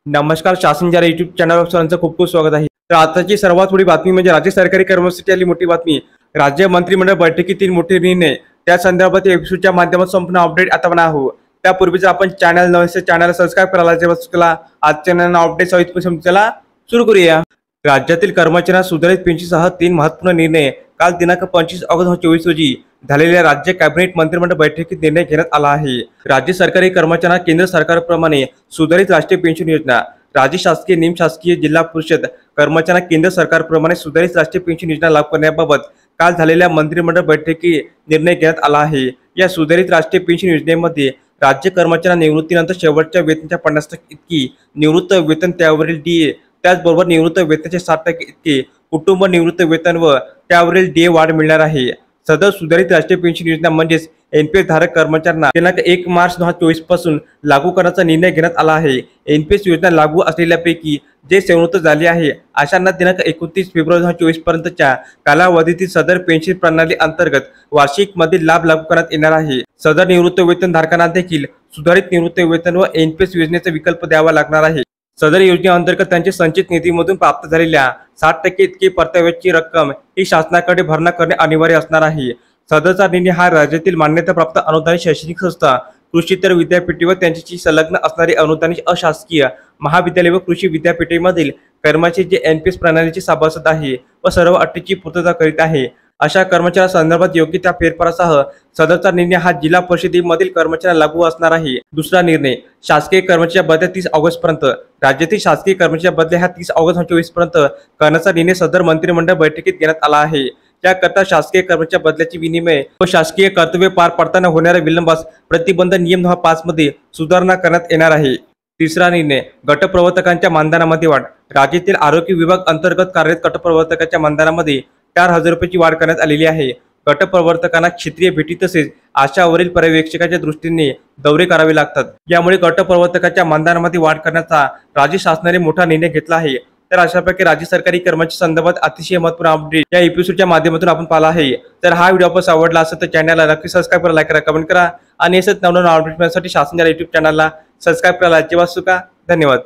नमस्कार. शासन जरा युट्यूब चॅनलवर सर्वांचं खूप खूप स्वागत आहे. तर आताची सर्वात मोठी बातमी म्हणजे राज्य सरकारी कर्मचाऱ्यांसाठी आली मोठी बातमी. राज्य मंत्रिमंडळ बैठकीतील मोठे निर्णय त्या संदर्भात एपिसोडच्या माध्यमातून संपूर्ण अपडेट आता बना आहोत. त्यापूर्वी जर आपण चॅनल नवीन असेल चॅनल सबस्क्राईब करायला जेव्हा चुकला आजच्या नवीन अपडेट सहित समजायला सुरू करूया. राज्यातील कर्मचाऱ्यांना सुधारित पेन्शनसह 3 महत्त्वपूर्ण निर्णय काल दिनांक 25 ऑगस्ट 2024 रोजी झालेल्या राज्य कॅबिनेट मंत्रिमंडळ बैठकीत निर्णय घेण्यात आला आहे. राज्य सरकारी कर्मचाऱ्यांना केंद्र सरकारप्रमाणे सुधारित राष्ट्रीय पेन्शन योजना, राज्य शासकीय निमशासकीय जिल्हा परिषद कर्मचाऱ्यांना केंद्र सरकारप्रमाणे सुधारित राष्ट्रीय पेन्शन योजना लागू करण्याबाबत काल झालेल्या मंत्रिमंडळ बैठकीत निर्णय घेण्यात आला आहे. या सुधारित राष्ट्रीय पेन्शन योजनेमध्ये राज्य कर्मचाऱ्यांना निवृत्तीनंतर शेवटच्या वेतनाच्या 50% इतकी निवृत्त वेतन, त्यावरील डीए, त्याचबरोबर निवृत्त वेतनाचे 60% इतके कुटुंब निवृत्त वेतन व त्यावरील डीए वाढ मिळणार आहे. सदर सुधारित राष्ट्रीय पेन्शन योजना म्हणजेच एनपीएस धारक कर्मचाऱ्यांना दिनांक 1 मार्च 2024 पासून लागू करण्याचा निर्णय घेण्यात आला आहे. एनपीएस योजना लागू असलेल्यापैकी जे सेवानिवृत्त झाले आहे अशांना दिनांक 29 फेब्रुवारी 2024 पर्यंतच्या कालावधीतील सदर पेन्शन प्रणाली अंतर्गत वार्षिक मधील लाभ लागू करण्यात येणार आहे. सदर निवृत्त वेतन धारकांना देखील सुधारित निवृत्त वेतन व एनपीएस योजनेचा विकल्प द्यावा लागणार आहे. सदर योजनेअंतर्गत त्यांच्या संचित निधीमधून प्राप्त झालेल्या 60% इतकी परताव्याची रक्कम ही शासनाकडे भरणा करणे अनिवार्य असणार आहे. सदरचा निर्णय हा राज्यातील मान्यताप्राप्त अनुदानित शैक्षणिक संस्था, कृषीतर विद्यापीठे व त्यांच्याशी संलग्न असणारी अनुदानित अशासकीय महाविद्यालय व कृषी विद्यापीठेमधील कर्मचारी जे एनपीएस प्रणालीचे सभासद आहे व सर्व अटीची पूर्तता करीत आहे अशा कर्मचाऱ्यांसंदर्भात योग्य त्या फेरफारासह सदरचा निर्णय हा जिल्हा परिषदेमधील कर्मचाऱ्यांना लागू असणार आहे. दुसरा निर्णय, शासकीय कर्मचाऱ्यांच्या बदल्या 30 ऑगस्ट पर्यंत राज्यातील शासकीय कर्मचाऱ्यांच्या बदल्या ह्या 30 ऑगस्ट 2024 पर्यंत करण्याचा निर्णय सदर मंत्रिमंडळ बैठकीत घेण्यात आला आहे. त्याकरता शासकीय कर्मचाऱ्यांच्या बदल्याची विनिमय व शासकीय कर्तव्य पार पाडताना होणाऱ्या विलंबास प्रतिबंध नियम 2005 मध्ये सुधारणा करण्यात येणार आहे. तिसरा निर्णय, गटप्रवर्तकांच्या मानधनामध्ये वाढ. राज्यातील आरोग्य विभाग अंतर्गत कार्यरत गटप्रवर्तकांच्या मानधनामध्ये 4,000 रुपयाची वाढ करण्यात आलेली आहे. गटप्रवर्तकांना क्षेत्रीय भेटी तसेच आशावरील पर्यवेक्षकाच्या दृष्टीने दौरे करावे लागतात. यामुळे गटप्रवर्तकांच्या मानधनामध्ये वाढ करण्याचा राज्य शासनाने मोठा निर्णय घेतला आहे. तर अशा प्रकारे राज्य सरकारी कर्मचारी संदर्भात अतिशय महत्त्वपूर्ण अपडेट या एपिसोडच्या माध्यमातून आपण पाहिला आहे. तर हा व्हिडिओ आपल्याला आवडला असेल तर चॅनलला नक्की सबस्क्राईब करा, लाईक करा, कमेंट करा आणि असेच नवनवीन अपडेट मिळण्यासाठी शासन युट्यूब चॅनलला सबस्क्राईब करायला अजिबात चुका. धन्यवाद.